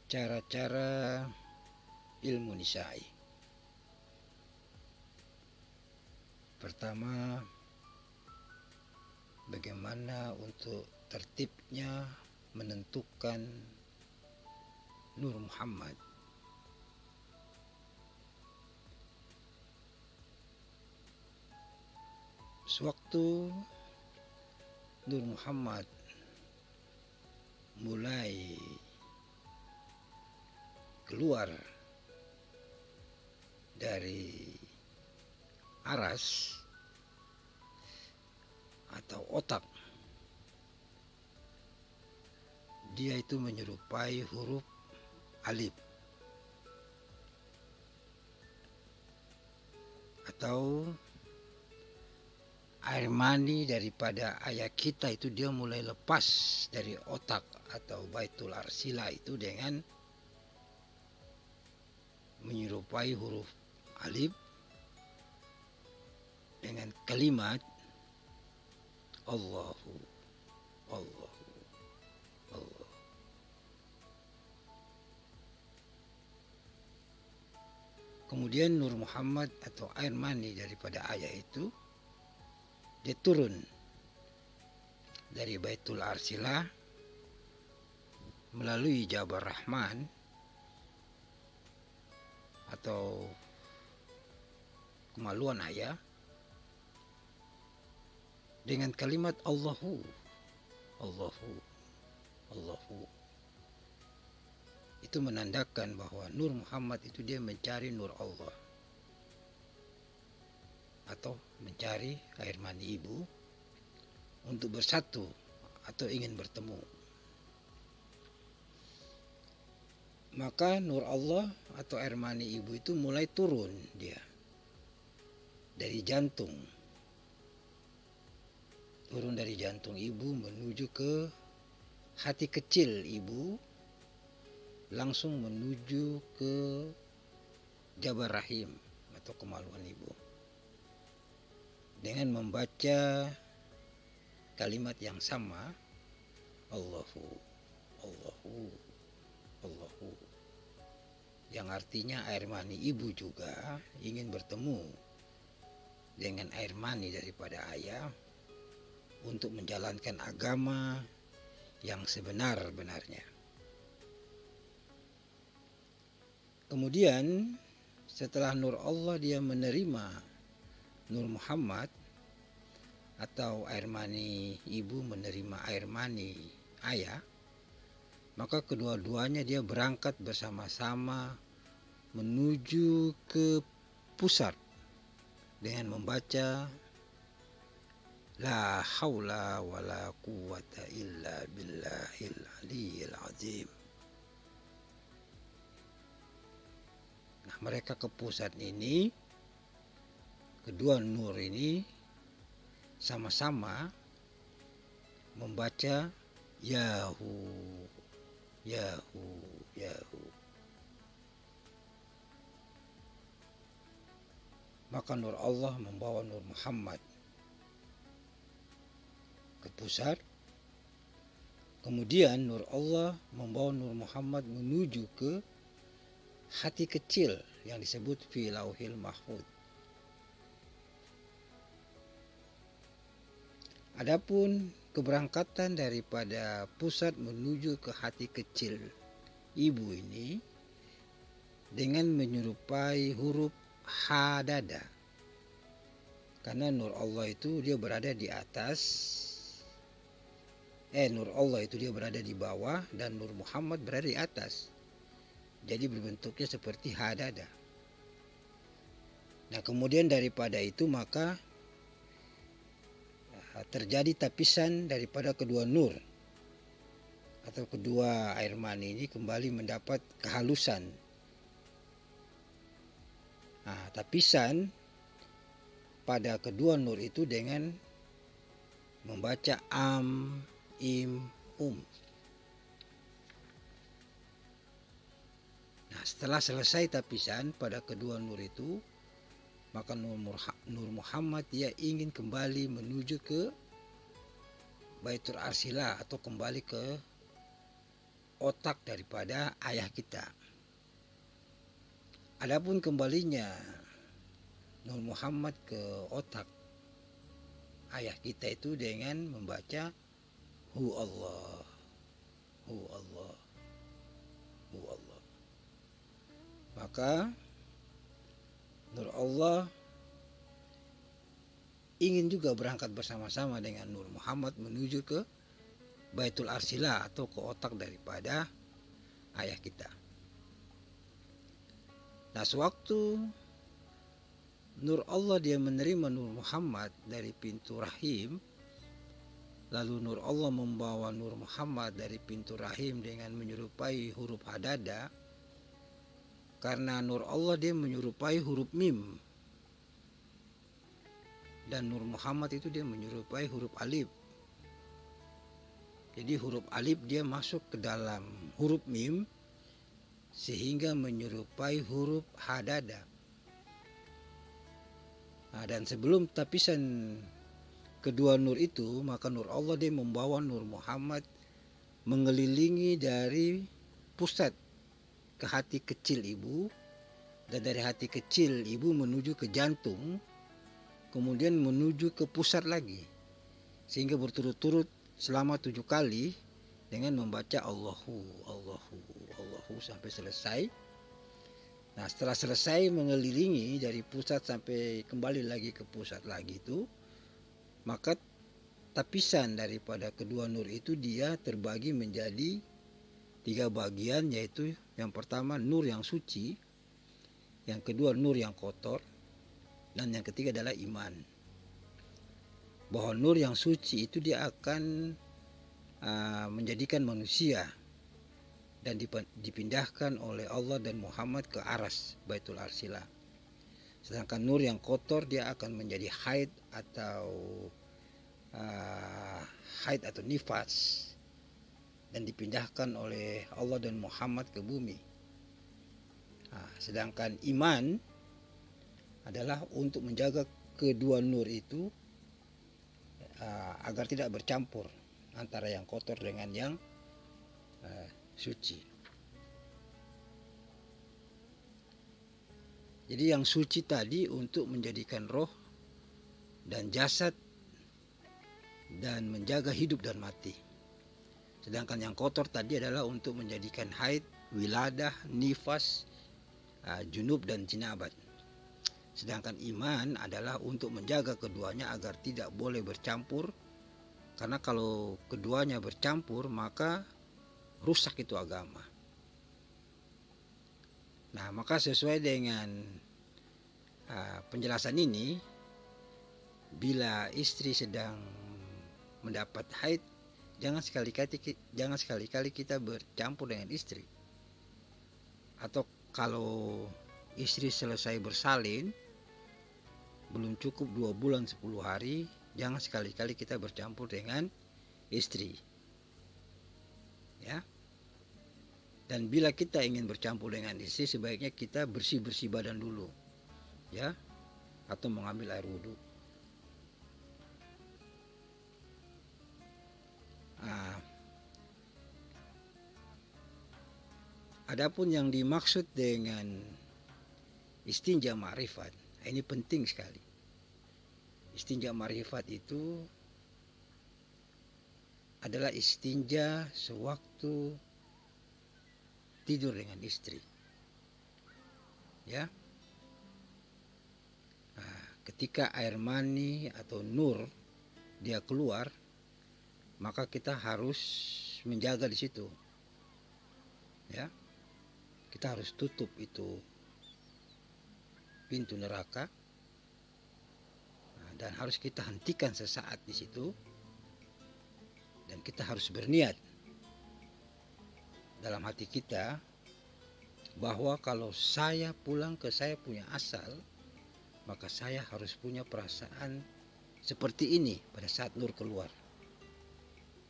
Cara-cara ilmu nisai. Pertama, bagaimana untuk tertibnya menentukan Nur Muhammad. Sewaktu Nur Muhammad mulai keluar dari aras atau otak, dia itu menyerupai huruf alif atau air mani daripada ayah kita itu dia mulai lepas dari otak atau Baitul Arsila itu dengan menyerupai huruf alif dengan kalimat Allahu Allahu Allah. Kemudian Nur Muhammad atau air mani daripada ayah itu dia turun dari Baitul Arsilah melalui Jabar Rahman atau kemaluan ayah dengan kalimat Allahu Allahu Allahu. Itu menandakan bahwa Nur Muhammad itu dia mencari Nur Allah atau mencari air mani ibu untuk bersatu atau ingin bertemu. Maka Nur Allah atau air mani ibu itu mulai turun dia dari jantung. Turun dari jantung ibu menuju ke hati kecil ibu, langsung menuju ke Jabar Rahim atau kemaluan ibu. Dengan membaca kalimat yang sama, Allahu Allahu Allahu, yang artinya air mani ibu juga ingin bertemu dengan air mani daripada ayah untuk menjalankan agama yang sebenar-benarnya. Kemudian setelah Nur Allah dia menerima Nur Muhammad atau air mani ibu menerima air mani ayah, maka kedua-duanya dia berangkat bersama-sama menuju ke pusat dengan membaca La haula wa la quwata illa billahil aliyil azim. Nah, mereka ke pusat ini, kedua nur ini sama-sama membaca Yahu Yahu Yahu. Maka Nur Allah membawa Nur Muhammad ke pusat. Kemudian Nur Allah membawa Nur Muhammad menuju ke hati kecil yang disebut fi lauhil mahfud. Adapun keberangkatan daripada pusat menuju ke hati kecil ibu ini dengan menyerupai huruf hadada. Karena Nur Allah itu dia berada di atas, Nur Allah itu dia berada di bawah dan Nur Muhammad berada di atas. Jadi berbentuknya seperti hadada. Nah, kemudian daripada itu maka terjadi tapisan daripada kedua nur atau kedua air mani ini kembali mendapat kehalusan. Nah, tapisan pada kedua nur itu dengan membaca am, im, Nah, setelah selesai tapisan pada kedua nur itu, maka Nur Muhammad dia ingin kembali menuju ke Baitul Arsilah atau kembali ke otak daripada ayah kita. Adapun kembalinya Nur Muhammad ke otak ayah kita itu dengan membaca Hu Allah, Hu Allah, Hu Allah. Maka Nur Allah ingin juga berangkat bersama-sama dengan Nur Muhammad menuju ke Baitul Arsilah atau ke otak daripada ayah kita. Nah, sewaktu Nur Allah dia menerima Nur Muhammad dari pintu rahim, lalu Nur Allah membawa Nur Muhammad dari pintu rahim dengan menyerupai huruf hadada, karena Nur Allah dia menyerupai huruf mim, dan Nur Muhammad itu dia menyerupai huruf alif. Jadi huruf alif dia masuk ke dalam huruf mim sehingga menyerupai huruf hadada. Nah, dan sebelum tapisan kedua nur itu, maka Nur Allah dia membawa Nur Muhammad mengelilingi dari pusat ke hati kecil ibu, dan dari hati kecil ibu menuju ke jantung, kemudian menuju ke pusat lagi, sehingga berturut-turut selama 7 kali dengan membaca Allahu, Allahu, Allahu sampai selesai. Nah, setelah selesai mengelilingi dari pusat sampai kembali lagi ke pusat lagi itu, maka tapisan daripada kedua nur itu dia terbagi menjadi 3 bagian, yaitu yang pertama nur yang suci, yang kedua nur yang kotor, dan yang ketiga adalah iman. Bahwa nur yang suci itu dia akan menjadikan manusia dan dipindahkan oleh Allah dan Muhammad ke aras Baitul Arsilah. Sedangkan nur yang kotor dia akan menjadi haid atau nifas dan dipindahkan oleh Allah dan Muhammad ke bumi. Sedangkan iman adalah untuk menjaga kedua nur itu agar tidak bercampur antara yang kotor dengan yang suci. Jadi yang suci tadi untuk menjadikan roh dan jasad dan menjaga hidup dan mati. Sedangkan yang kotor tadi adalah untuk menjadikan haid, wiladah, nifas, junub dan jinabat. Sedangkan iman adalah untuk menjaga keduanya agar tidak boleh bercampur, karena kalau keduanya bercampur maka rusak itu agama. Nah, maka sesuai dengan penjelasan ini, bila istri sedang mendapat haid, jangan sekali-kali kita bercampur dengan istri. Atau kalau istri selesai bersalin, belum cukup 2 bulan 10 hari, jangan sekali-kali kita bercampur dengan istri. Ya. Dan bila kita ingin bercampur dengan istri, sebaiknya kita bersih-bersih badan dulu. Ya. Atau mengambil air wudhu. Adapun yang dimaksud dengan istinja ma'rifat, ini penting sekali. Istinja ma'rifat itu adalah istinja sewaktu tidur dengan istri. Ya. Ketika air mani atau nur dia keluar, maka kita harus menjaga di situ. Ya. Kita harus tutup itu pintu neraka, dan harus kita hentikan sesaat di situ, dan kita harus berniat dalam hati kita bahwa kalau saya pulang ke saya punya asal, maka saya harus punya perasaan seperti ini pada saat nur keluar.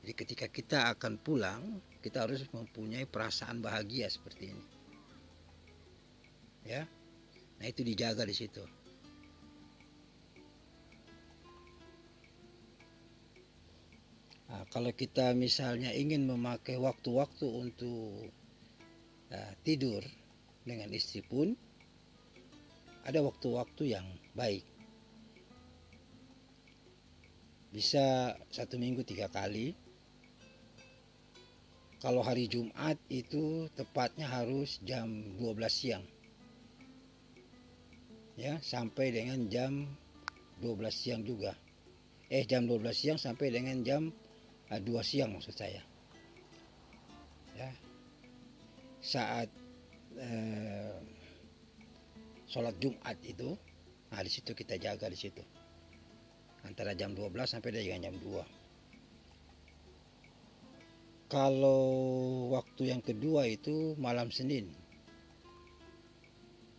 Jadi ketika kita akan pulang, kita harus mempunyai perasaan bahagia seperti ini. Ya. Nah, itu dijaga di situ. kalau kita misalnya ingin memakai waktu-waktu untuk tidur dengan istri pun ada waktu-waktu yang baik. Bisa 1 minggu 3 kali. Kalau hari Jumat itu tepatnya harus jam 12 siang. Ya, sampai dengan jam 12 siang juga. Jam 12 siang sampai dengan jam 2 siang maksud saya. Ya. Saat sholat Jumat itu, di situ kita jaga di situ. Antara jam 12 sampai dengan jam 2. Kalau waktu yang kedua itu malam Senin.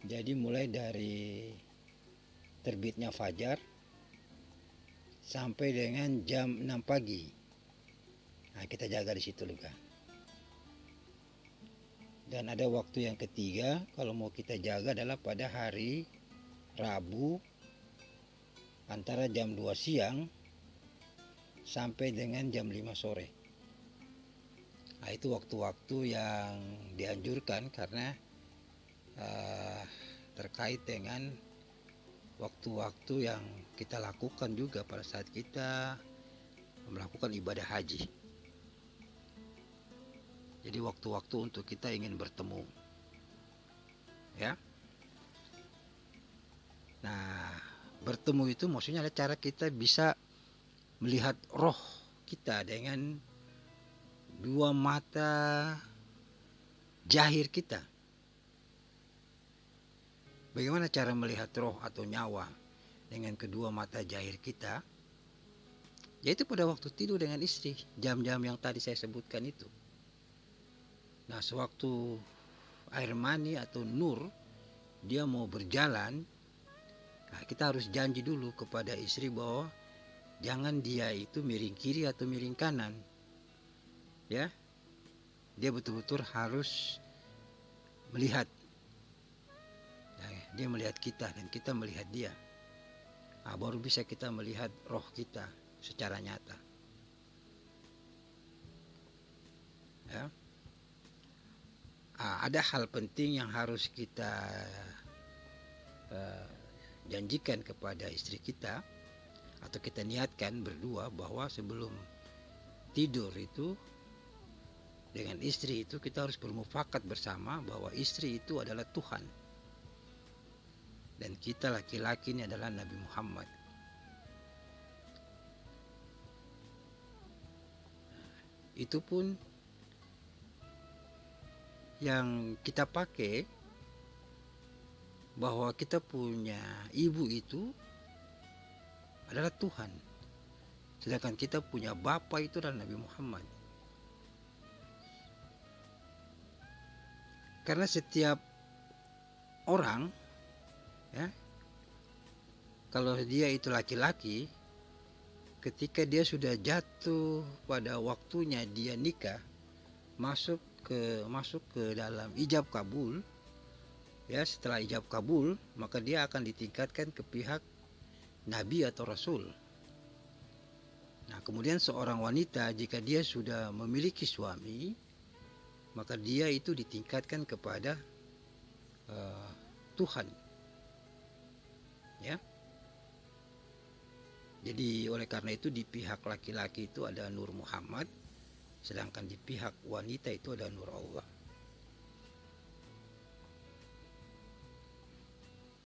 Jadi mulai dari terbitnya fajar sampai dengan jam 6 pagi. Kita jaga di situ juga. Dan ada waktu yang ketiga kalau mau kita jaga adalah pada hari Rabu antara jam 2 siang sampai dengan jam 5 sore. Itu waktu-waktu yang dianjurkan karena terkait dengan waktu-waktu yang kita lakukan juga pada saat kita melakukan ibadah haji. Jadi waktu-waktu untuk kita ingin bertemu. Ya. Nah, bertemu itu maksudnya ada cara kita bisa melihat roh kita dengan dua mata jahir kita. Bagaimana cara melihat roh atau nyawa dengan kedua mata jahir kita? Yaitu pada waktu tidur dengan istri, jam-jam yang tadi saya sebutkan itu. Nah, sewaktu air mani atau nur dia mau berjalan, kita harus janji dulu kepada istri bahwa jangan dia itu miring kiri atau miring kanan. Ya, dia betul-betul harus melihat. Dia melihat kita dan kita melihat dia. Baru bisa kita melihat roh kita secara nyata. Ya. Ada hal penting yang harus kita janjikan kepada istri kita atau kita niatkan berdua bahwa sebelum tidur itu dengan istri itu kita harus bermufakat bersama bahwa istri itu adalah Tuhan dan kita laki-laki ini adalah Nabi Muhammad. Itu pun yang kita pakai bahwa kita punya ibu itu adalah Tuhan, sedangkan kita punya bapa itu adalah Nabi Muhammad. Karena setiap orang, ya, kalau dia itu laki-laki, ketika dia sudah jatuh pada waktunya dia nikah, masuk ke dalam ijab kabul, ya, setelah ijab kabul maka dia akan ditingkatkan ke pihak nabi atau rasul. Nah, kemudian seorang wanita jika dia sudah memiliki suami, maka dia itu ditingkatkan kepada Tuhan. Ya. Jadi oleh karena itu di pihak laki-laki itu ada Nur Muhammad, sedangkan di pihak wanita itu ada Nur Allah.